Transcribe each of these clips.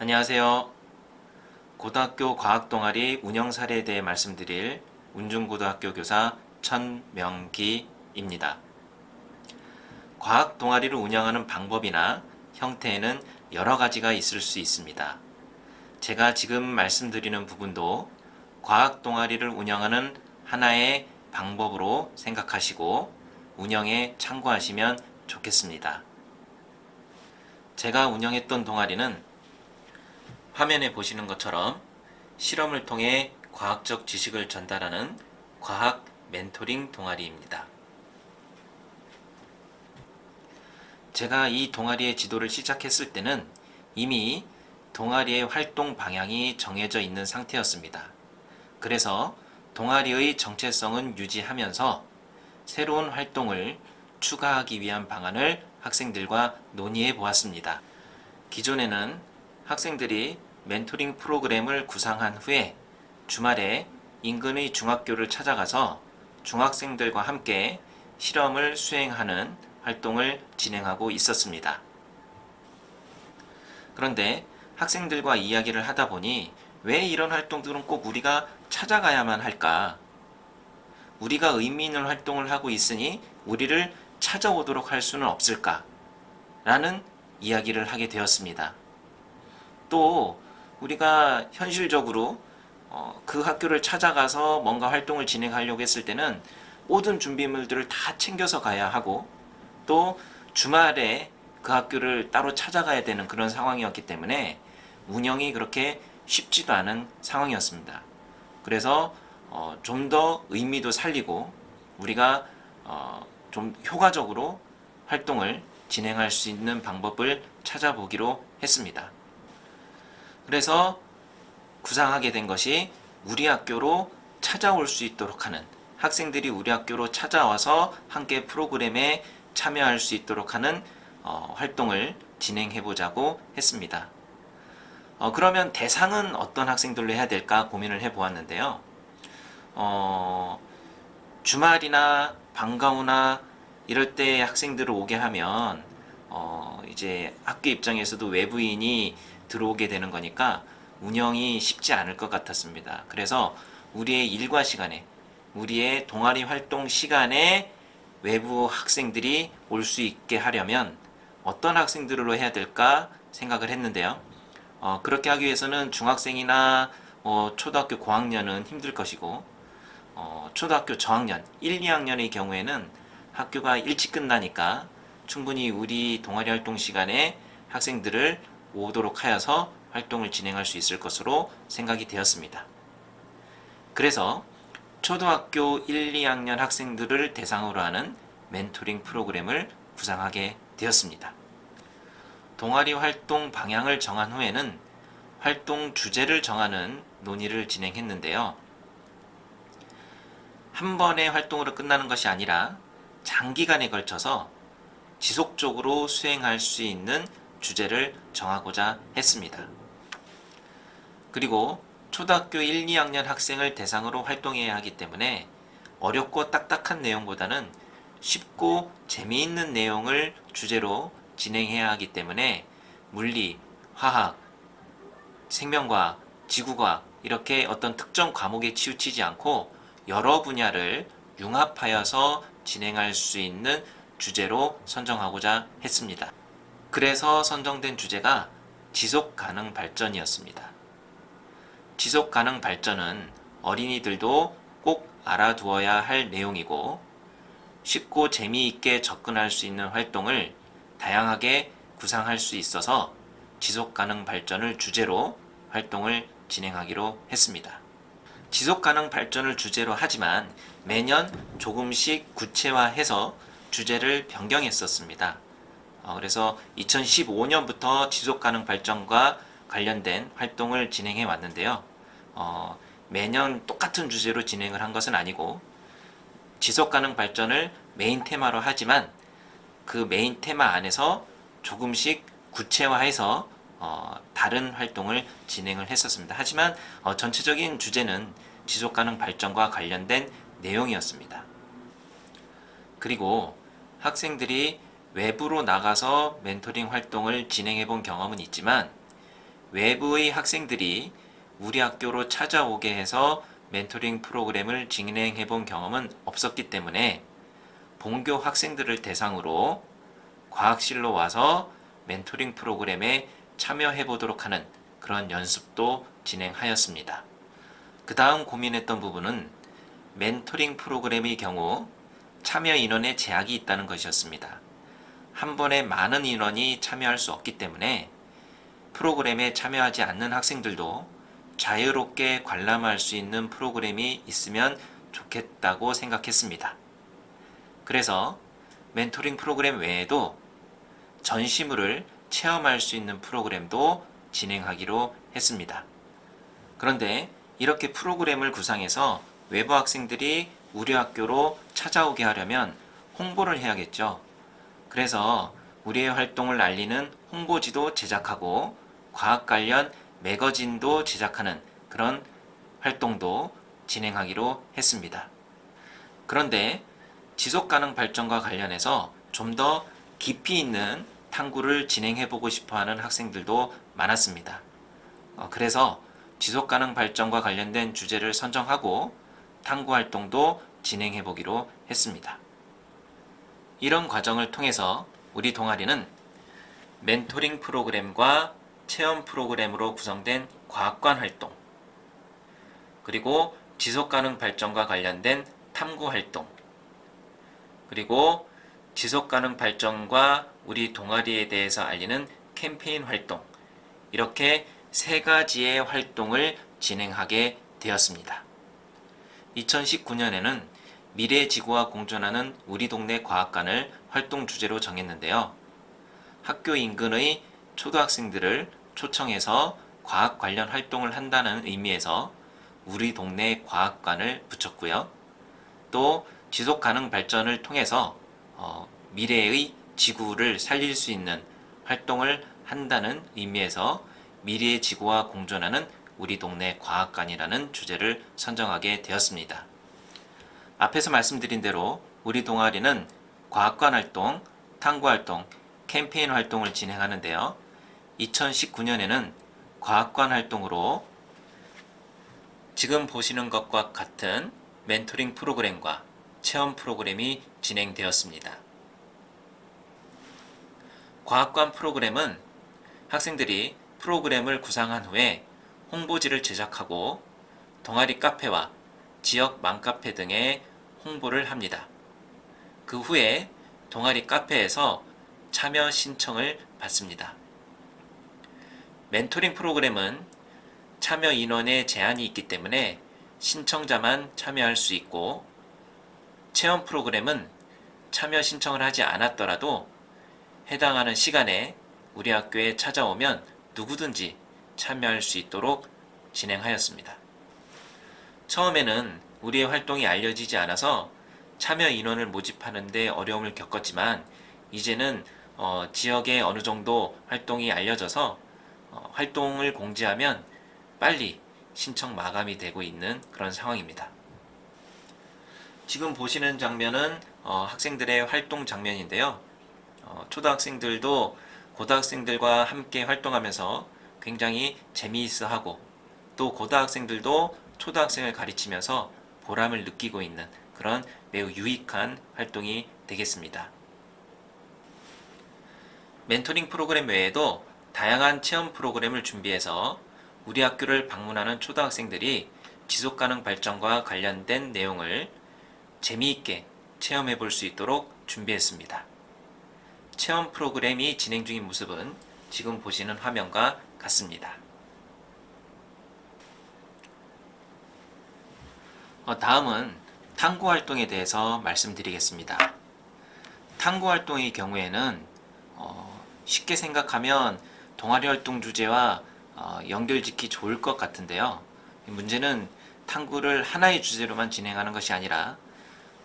안녕하세요. 고등학교 과학동아리 운영 사례에 대해 말씀드릴 운중고등학교 교사 천명기입니다. 과학동아리를 운영하는 방법이나 형태에는 여러 가지가 있을 수 있습니다. 제가 지금 말씀드리는 부분도 과학동아리를 운영하는 하나의 방법으로 생각하시고 운영에 참고하시면 좋겠습니다. 제가 운영했던 동아리는 화면에 보시는 것처럼 실험을 통해 과학적 지식을 전달하는 과학 멘토링 동아리입니다. 제가 이 동아리의 지도를 시작했을 때는 이미 동아리의 활동 방향이 정해져 있는 상태였습니다. 그래서 동아리의 정체성은 유지하면서 새로운 활동을 추가하기 위한 방안을 학생들과 논의해 보았습니다. 기존에는 학생들이 멘토링 프로그램을 구상한 후에 주말에 인근의 중학교를 찾아가서 중학생들과 함께 실험을 수행하는 활동을 진행하고 있었습니다. 그런데 학생들과 이야기를 하다 보니 왜 이런 활동들은 꼭 우리가 찾아가야만 할까? 우리가 의미 있는 활동을 하고 있으니 우리를 찾아오도록 할 수는 없을까? 라는 이야기를 하게 되었습니다. 또 우리가 현실적으로 그 학교를 찾아가서 뭔가 활동을 진행하려고 했을 때는 모든 준비물들을 다 챙겨서 가야 하고 또 주말에 그 학교를 따로 찾아가야 되는 그런 상황이었기 때문에 운영이 그렇게 쉽지도 않은 상황이었습니다. 그래서 좀 더 의미도 살리고 우리가 좀 효과적으로 활동을 진행할 수 있는 방법을 찾아보기로 했습니다. 그래서 구상하게 된 것이 우리 학교로 찾아올 수 있도록 하는, 학생들이 우리 학교로 찾아와서 함께 프로그램에 참여할 수 있도록 하는 활동을 진행해 보자고 했습니다. 그러면 대상은 어떤 학생들로 해야 될까 고민을 해 보았는데요. 주말이나 방과 후나 이럴 때 학생들을 오게 하면 이제 학교 입장에서도 외부인이 들어오게 되는 거니까 운영이 쉽지 않을 것 같았습니다. 그래서 우리의 일과 시간에, 우리의 동아리 활동 시간에 외부 학생들이 올 수 있게 하려면 어떤 학생들로 해야 될까 생각을 했는데요. 그렇게 하기 위해서는 중학생이나 초등학교 고학년은 힘들 것이고 초등학교 저학년, 1, 2학년의 경우에는 학교가 일찍 끝나니까 충분히 우리 동아리 활동 시간에 학생들을 오도록 하여서 활동을 진행할 수 있을 것으로 생각이 되었습니다. 그래서 초등학교 1, 2학년 학생들을 대상으로 하는 멘토링 프로그램을 구상하게 되었습니다. 동아리 활동 방향을 정한 후에는 활동 주제를 정하는 논의를 진행했는데요. 한 번의 활동으로 끝나는 것이 아니라 장기간에 걸쳐서 지속적으로 수행할 수 있는 주제를 정하고자 했습니다. 그리고 초등학교 1, 2학년 학생을 대상으로 활동해야 하기 때문에 어렵고 딱딱한 내용보다는 쉽고 재미있는 내용을 주제로 진행해야 하기 때문에 물리, 화학, 생명과학, 지구과학 이렇게 어떤 특정 과목에 치우치지 않고 여러 분야를 융합하여서 진행할 수 있는 주제로 선정하고자 했습니다. 그래서 선정된 주제가 지속가능 발전이었습니다. 지속가능 발전은 어린이들도 꼭 알아두어야 할 내용이고 쉽고 재미있게 접근할 수 있는 활동을 다양하게 구상할 수 있어서 지속가능 발전을 주제로 활동을 진행하기로 했습니다. 지속가능 발전을 주제로 하지만 매년 조금씩 구체화해서 주제를 변경했었습니다. 그래서 2015년부터 지속가능 발전과 관련된 활동을 진행해 왔는데요. 매년 똑같은 주제로 진행을 한 것은 아니고 지속가능 발전을 메인 테마로 하지만 그 메인 테마 안에서 조금씩 구체화해서 다른 활동을 진행을 했었습니다. 하지만 전체적인 주제는 지속가능 발전과 관련된 내용이었습니다. 그리고 학생들이 외부로 나가서 멘토링 활동을 진행해 본 경험은 있지만 외부의 학생들이 우리 학교로 찾아오게 해서 멘토링 프로그램을 진행해 본 경험은 없었기 때문에 본교 학생들을 대상으로 과학실로 와서 멘토링 프로그램에 참여해 보도록 하는 그런 연습도 진행하였습니다. 그 다음 고민했던 부분은 멘토링 프로그램의 경우 참여 인원에 제약이 있다는 것이었습니다. 한 번에 많은 인원이 참여할 수 없기 때문에 프로그램에 참여하지 않는 학생들도 자유롭게 관람할 수 있는 프로그램이 있으면 좋겠다고 생각했습니다. 그래서 멘토링 프로그램 외에도 전시물을 체험할 수 있는 프로그램도 진행하기로 했습니다. 그런데 이렇게 프로그램을 구상해서 외부 학생들이 우리 학교로 찾아오게 하려면 홍보를 해야겠죠. 그래서 우리의 활동을 알리는 홍보지도 제작하고 과학 관련 매거진도 제작하는 그런 활동도 진행하기로 했습니다. 그런데 지속가능 발전과 관련해서 좀 더 깊이 있는 탐구를 진행해보고 싶어하는 학생들도 많았습니다. 그래서 지속가능 발전과 관련된 주제를 선정하고 탐구 활동도 진행해보기로 했습니다. 이런 과정을 통해서 우리 동아리는 멘토링 프로그램과 체험 프로그램으로 구성된 과학관 활동, 그리고 지속가능 발전과 관련된 탐구 활동, 그리고 지속가능 발전과 우리 동아리에 대해서 알리는 캠페인 활동, 이렇게 세 가지의 활동을 진행하게 되었습니다. 2019년에는 미래지구와 공존하는 우리 동네 과학관을 활동 주제로 정했는데요. 학교 인근의 초등학생들을 초청해서 과학 관련 활동을 한다는 의미에서 우리 동네 과학관을 붙였고요. 또 지속가능 발전을 통해서 미래의 지구를 살릴 수 있는 활동을 한다는 의미에서 미래의 지구와 공존하는 우리 동네 과학관이라는 주제를 선정하게 되었습니다. 앞에서 말씀드린 대로 우리 동아리는 과학관 활동, 탐구 활동, 캠페인 활동을 진행하는데요. 2019년에는 과학관 활동으로 지금 보시는 것과 같은 멘토링 프로그램과 체험 프로그램이 진행되었습니다. 과학관 프로그램은 학생들이 프로그램을 구상한 후에 홍보지를 제작하고 동아리 카페와 지역 맘카페 등에 홍보를 합니다. 그 후에 동아리 카페에서 참여 신청을 받습니다. 멘토링 프로그램은 참여 인원에 제한이 있기 때문에 신청자만 참여할 수 있고, 체험 프로그램은 참여 신청을 하지 않았더라도 해당하는 시간에 우리 학교에 찾아오면 누구든지 참여할 수 있도록 진행하였습니다. 처음에는 우리의 활동이 알려지지 않아서 참여 인원을 모집하는 데 어려움을 겪었지만 이제는 지역에 어느 정도 활동이 알려져서 활동을 공지하면 빨리 신청 마감이 되고 있는 그런 상황입니다. 지금 보시는 장면은 학생들의 활동 장면인데요. 초등학생들도 고등학생들과 함께 활동하면서 굉장히 재미있어하고, 또 고등학생들도 초등학생을 가르치면서 보람을 느끼고 있는 그런 매우 유익한 활동이 되겠습니다. 멘토링 프로그램 외에도 다양한 체험 프로그램을 준비해서 우리 학교를 방문하는 초등학생들이 지속가능 발전과 관련된 내용을 재미있게 체험해 볼 수 있도록 준비했습니다. 체험 프로그램이 진행 중인 모습은 지금 보시는 화면과 같습니다. 다음은 탐구 활동에 대해서 말씀드리겠습니다. 탐구 활동의 경우에는 쉽게 생각하면 동아리 활동 주제와 연결짓기 좋을 것 같은데요. 문제는 탐구를 하나의 주제로만 진행하는 것이 아니라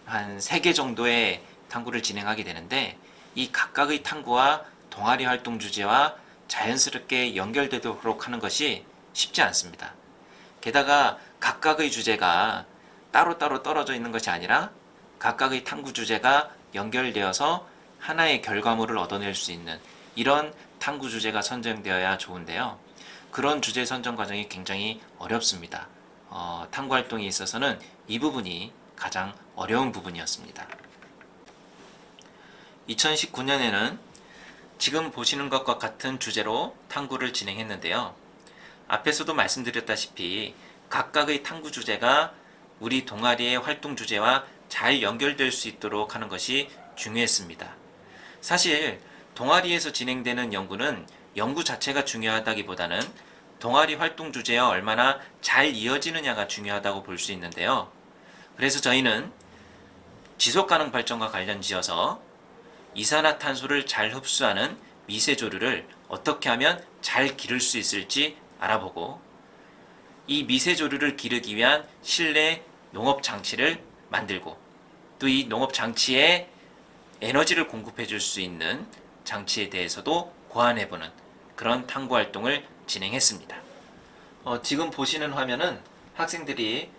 한 3개 정도의 탐구를 진행하게 되는데, 이 각각의 탐구와 동아리 활동 주제와 자연스럽게 연결되도록 하는 것이 쉽지 않습니다. 게다가 각각의 주제가 따로따로 떨어져 있는 것이 아니라 각각의 탐구 주제가 연결되어서 하나의 결과물을 얻어낼 수 있는 이런 탐구 주제가 선정되어야 좋은데요. 그런 주제 선정 과정이 굉장히 어렵습니다. 탐구 활동에 있어서는 이 부분이 가장 어려운 부분이었습니다. 2019년에는 지금 보시는 것과 같은 주제로 탐구를 진행했는데요. 앞에서도 말씀드렸다시피 각각의 탐구 주제가 우리 동아리의 활동 주제와 잘 연결될 수 있도록 하는 것이 중요했습니다. 사실 동아리에서 진행되는 연구는 연구 자체가 중요하다기보다는 동아리 활동 주제와 얼마나 잘 이어지느냐가 중요하다고 볼 수 있는데요. 그래서 저희는 지속가능 발전과 관련지어서 이산화탄소를 잘 흡수하는 미세조류를 어떻게 하면 잘 기를 수 있을지 알아보고, 이 미세조류를 기르기 위한 실내 농업장치를 만들고, 또 이 농업장치에 에너지를 공급해 줄 수 있는 장치에 대해서도 고안해보는 그런 탐구활동을 진행했습니다. 지금 보시는 화면은 학생들이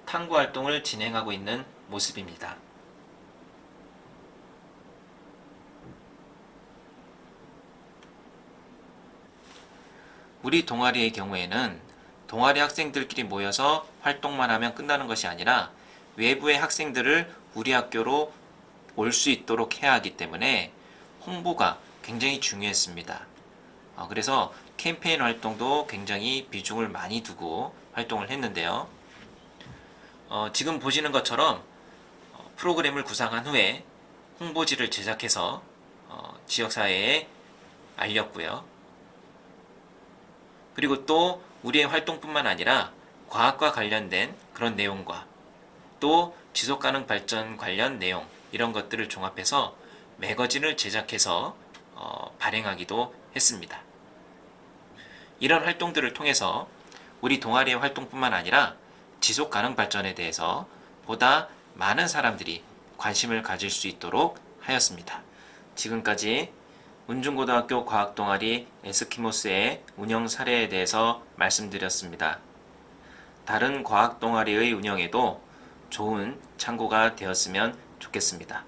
탐구활동을 진행하고 있는 모습입니다. 우리 동아리의 경우에는 동아리 학생들끼리 모여서 활동만 하면 끝나는 것이 아니라 외부의 학생들을 우리 학교로 올 수 있도록 해야 하기 때문에 홍보가 굉장히 중요했습니다. 그래서 캠페인 활동도 굉장히 비중을 많이 두고 활동을 했는데요. 지금 보시는 것처럼 프로그램을 구상한 후에 홍보지를 제작해서 지역사회에 알렸고요. 그리고 또 우리의 활동뿐만 아니라 과학과 관련된 그런 내용과 또 지속가능 발전 관련 내용, 이런 것들을 종합해서 매거진을 제작해서 발행하기도 했습니다. 이런 활동들을 통해서 우리 동아리의 활동뿐만 아니라 지속가능 발전에 대해서 보다 많은 사람들이 관심을 가질 수 있도록 하였습니다. 지금까지 운중고등학교 과학동아리 에스키모스의 운영 사례에 대해서 말씀드렸습니다. 다른 과학동아리의 운영에도 좋은 참고가 되었으면 좋겠습니다.